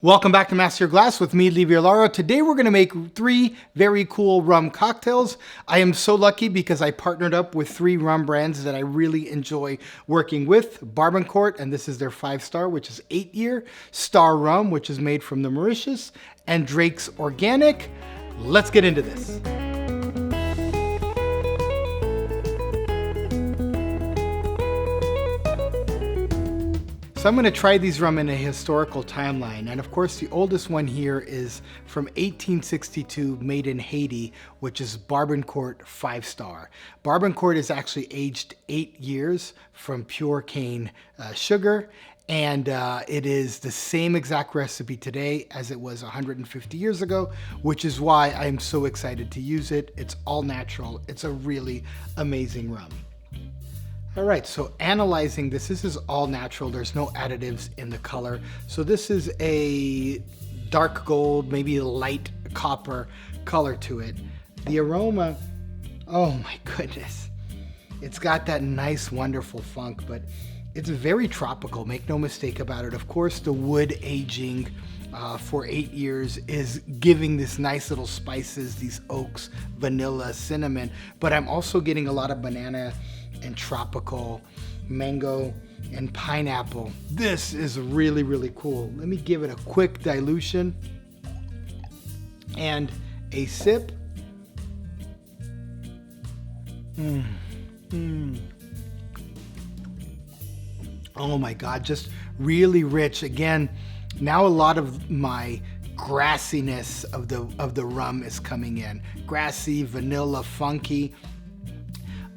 Welcome back to Master Your Glass with me, Lee Violaro. Today we're going to make three very cool rum cocktails. I am so lucky because I partnered up with three rum brands that I really enjoy working with. Barbancourt, and this is their 5-star, which is 8-year. Starr Rum, which is made from the Mauritius. And Drakes Organic. Let's get into this. So I'm going to try these rum in a historical timeline, and of course the oldest one here is from 1862, made in Haiti, which is Barbancourt 5-star. Barbancourt is actually aged 8 years from pure cane sugar, and it is the same exact recipe today as it was 150 years ago, which is why I'm so excited to use it. It's all natural. It's a really amazing rum. All right, so analyzing this is all natural. There's no additives in the color. So this is a dark gold, maybe a light copper color to it. The aroma, oh my goodness. It's got that nice, wonderful funk, but it's very tropical, make no mistake about it. Of course, the wood aging for 8 years is giving this nice little spices, these oaks, vanilla, cinnamon, but I'm also getting a lot of banana and tropical, mango and pineapple. This is really, really cool. Let me give it a quick dilution and a sip. Oh my God, just really rich. Again, now a lot of my grassiness of the rum is coming in. Grassy, vanilla, funky.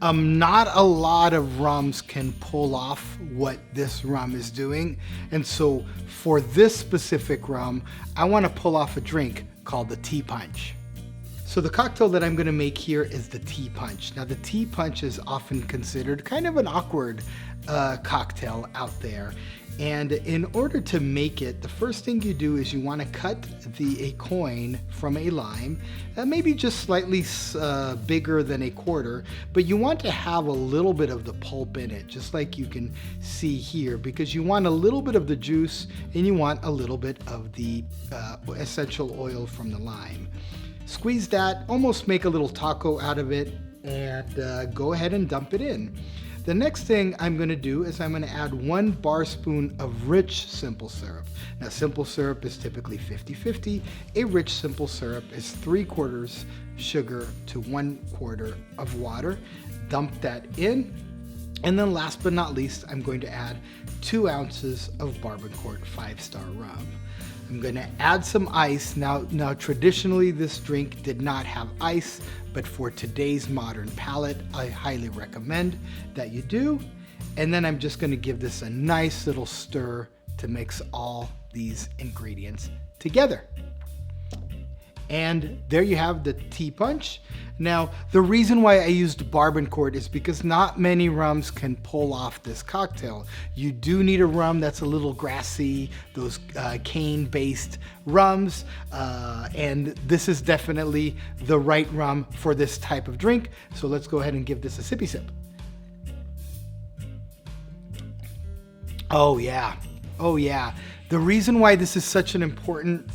Not a lot of rums can pull off what this rum is doing. And so for this specific rum, I want to pull off a drink called the tea punch. So the cocktail that I'm going to make here is the tea punch. Now the tea punch is often considered kind of an awkward cocktail out there. And in order to make it, the first thing you do is you want to cut a coin from a lime, maybe just slightly bigger than a quarter, but you want to have a little bit of the pulp in it, just like you can see here, because you want a little bit of the juice and you want a little bit of the essential oil from the lime. Squeeze that, almost make a little taco out of it, and go ahead and dump it in. The next thing I'm going to do is I'm going to add 1 bar spoon of rich simple syrup. Now simple syrup is typically 50-50. A rich simple syrup is 3/4 sugar to 1/4 of water. Dump that in. And then last but not least, I'm going to add 2 ounces of Barbancourt 5-star rum. I'm going to add some ice. Now traditionally this drink did not have ice, but for today's modern palate, I highly recommend that you do. And then I'm just going to give this a nice little stir to mix all these ingredients together. And there you have the tea punch. Now, the reason why I used Barbancourt is because not many rums can pull off this cocktail. You do need a rum that's a little grassy, those cane-based rums, and this is definitely the right rum for this type of drink. So let's go ahead and give this a sippy sip. Oh yeah, oh yeah. The reason why this is such an important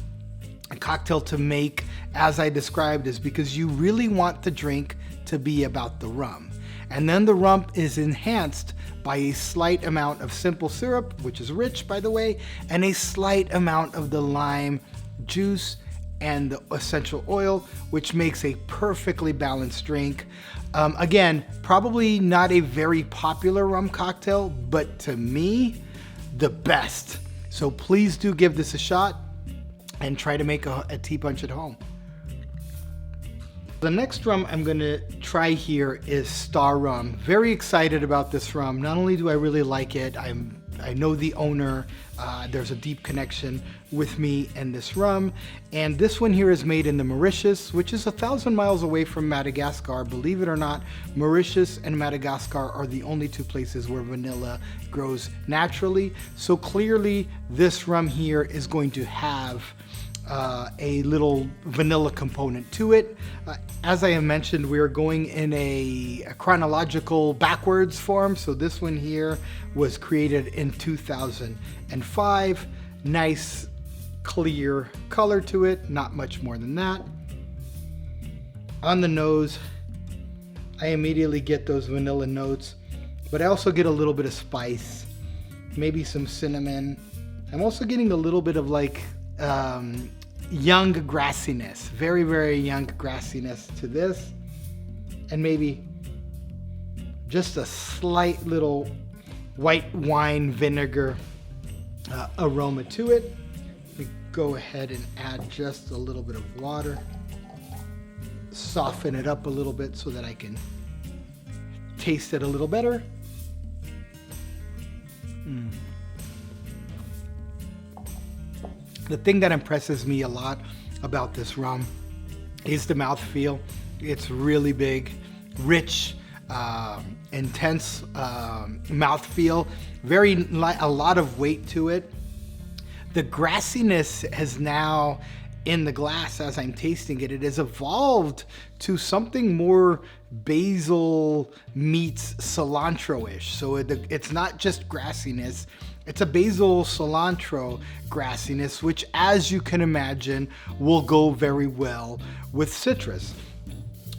cocktail to make, as I described, is because you really want the drink to be about the rum. And then the rum is enhanced by a slight amount of simple syrup, which is rich, by the way, and a slight amount of the lime juice and the essential oil, which makes a perfectly balanced drink. Again, probably not a very popular rum cocktail, but to me, the best. So please do give this a shot and try to make a tea punch at home. The next rum I'm going to try here is Starr Rum. Very excited about this rum. Not only do I really like it, I know the owner. There's a deep connection with me and this rum. And this one here is made in the Mauritius, which is 1,000 miles away from Madagascar. Believe it or not, Mauritius and Madagascar are the only 2 places where vanilla grows naturally. So clearly this rum here is going to have a little vanilla component to it. As I have mentioned, we are going in a chronological backwards form. So this one here was created in 2005. Nice clear color to it, not much more than that. On the nose, I immediately get those vanilla notes, but I also get a little bit of spice, maybe some cinnamon. I'm also getting a little bit of like young grassiness, very, very young grassiness to this, and maybe just a slight little white wine vinegar aroma to it. We go ahead and add just a little bit of water, soften it up a little bit so that I can taste it a little better. The thing that impresses me a lot about this rum is the mouthfeel. It's really big, rich, intense mouthfeel, a lot of weight to it. The grassiness has now, in the glass as I'm tasting it, it has evolved to something more basil meets cilantro-ish. So it's not just grassiness, it's a basil cilantro grassiness, which, as you can imagine, will go very well with citrus.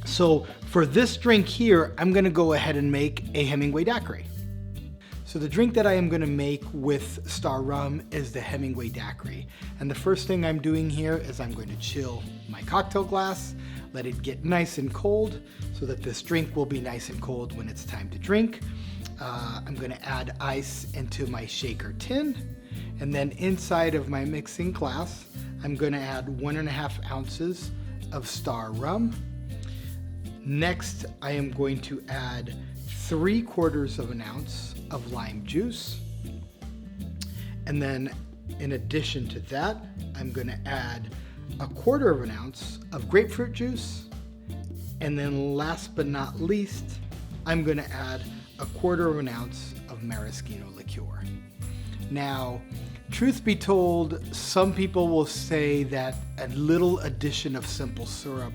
So for this drink here, I'm gonna go ahead and make a Hemingway Daiquiri. So the drink that I am gonna make with Starr Rum is the Hemingway Daiquiri. And the first thing I'm doing here is I'm going to chill my cocktail glass, let it get nice and cold so that this drink will be nice and cold when it's time to drink. I'm gonna add ice into my shaker tin. And then inside of my mixing glass, I'm gonna add 1.5 ounces of Starr Rum. Next, I am going to add 3/4 of an ounce of lime juice. And then in addition to that, I'm gonna add 1/4 of an ounce of grapefruit juice. And then last but not least, I'm gonna add 1/4 of an ounce of maraschino liqueur. Now, truth be told, some people will say that a little addition of simple syrup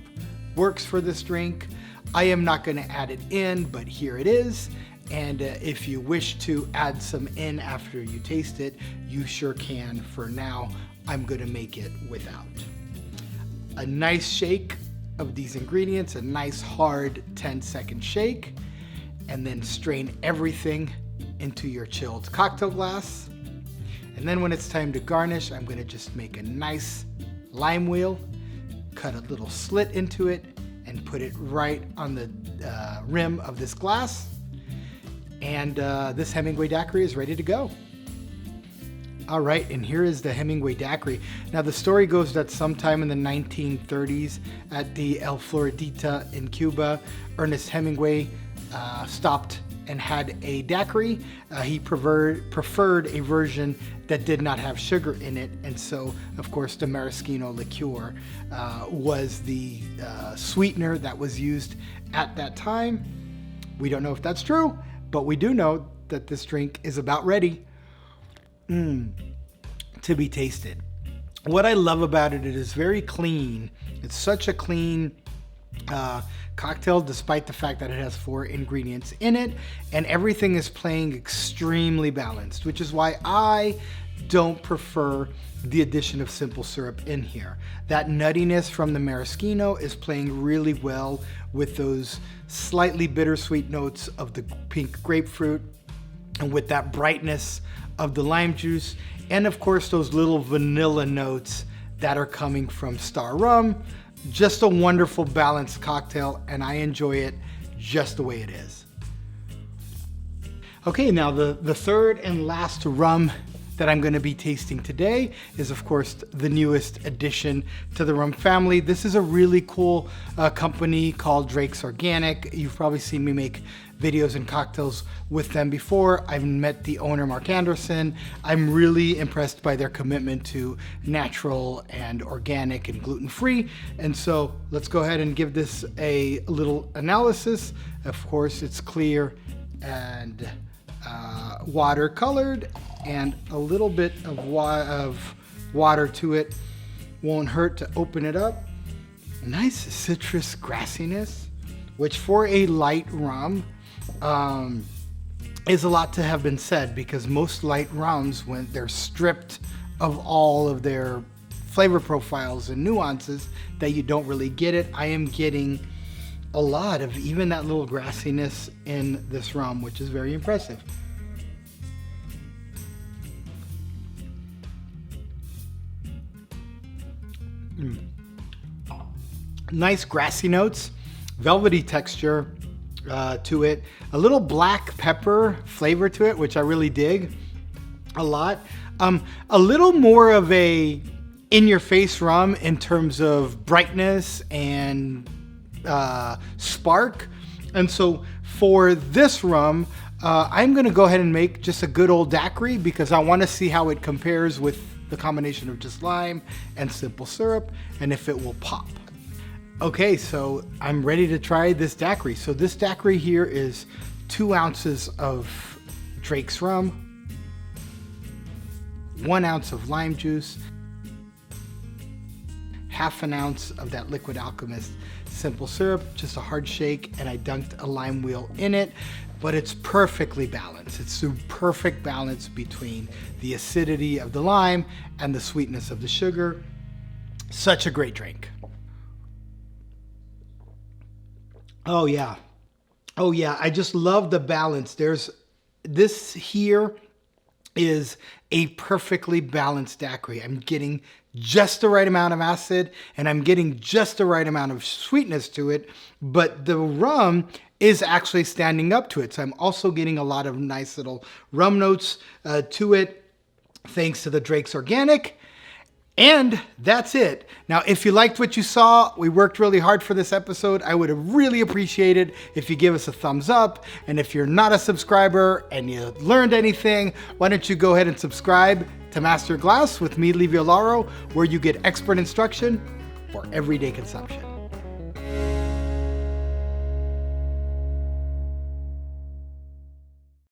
works for this drink. I am not going to add it in, but here it is. And if you wish to add some in after you taste it, you sure can. For now, I'm going to make it without. A nice shake of these ingredients, a nice hard 10-second shake, and then strain everything into your chilled cocktail glass. And then when it's time to garnish, I'm going to just make a nice lime wheel, cut a little slit into it, and put it right on the rim of this glass. And this Hemingway Daiquiri is ready to go. All right, and here is the Hemingway Daiquiri. Now, the story goes that sometime in the 1930s at the El Floridita in Cuba, Ernest Hemingway stopped and had a daiquiri. He preferred a version that did not have sugar in it, and so, of course, the maraschino liqueur was the sweetener that was used at that time. We don't know if that's true, but we do know that this drink is about ready to be tasted. What I love about it, it is very clean. It's such a clean cocktail, despite the fact that it has 4 ingredients in it, and everything is playing extremely balanced, which is why I don't prefer the addition of simple syrup in here. That nuttiness from the maraschino is playing really well with those slightly bittersweet notes of the pink grapefruit, and with that brightness of the lime juice, and of course those little vanilla notes that are coming from Starr Rum. Just a wonderful balanced cocktail, and I enjoy it just the way it is. Okay, now the third and last rum that I'm going to be tasting today is, of course, the newest addition to the rum family. This is a really cool company called Drakes Organic. You've probably seen me make videos and cocktails with them before. I've met the owner, Mark Anderson. I'm really impressed by their commitment to natural and organic and gluten-free. And so let's go ahead and give this a little analysis. Of course, it's clear and water-colored, and a little bit of water to it won't hurt to open it up. Nice citrus grassiness, which for a light rum is a lot to have been said, because most light rums, when they're stripped of all of their flavor profiles and nuances that you don't really get it. I am getting a lot of even that little grassiness in this rum, which is very impressive. Nice grassy notes, velvety texture to it, a little black pepper flavor to it, which I really dig a lot. A little more of a in-your-face rum in terms of brightness and spark. And so for this rum, I'm going to go ahead and make just a good old daiquiri because I want to see how it compares with the combination of just lime and simple syrup and if it will pop. Okay, so I'm ready to try this daiquiri. So this daiquiri here is 2 ounces of Drakes rum, 1 ounce of lime juice, half an ounce of that Liquid Alchemist simple syrup, just a hard shake, and I dunked a lime wheel in it, but it's perfectly balanced. It's the perfect balance between the acidity of the lime and the sweetness of the sugar. Such a great drink. Oh yeah. Oh yeah, I just love the balance. This here is a perfectly balanced daiquiri. I'm getting just the right amount of acid and I'm getting just the right amount of sweetness to it, but the rum is actually standing up to it. So I'm also getting a lot of nice little rum notes to it, thanks to the Drakes Organic. And that's it. Now, if you liked what you saw, we worked really hard for this episode. I would have really appreciated if you give us a thumbs up. And if you're not a subscriber and you learned anything, why don't you go ahead and subscribe to Master Glass with me, Livio Lauro, where you get expert instruction for everyday consumption.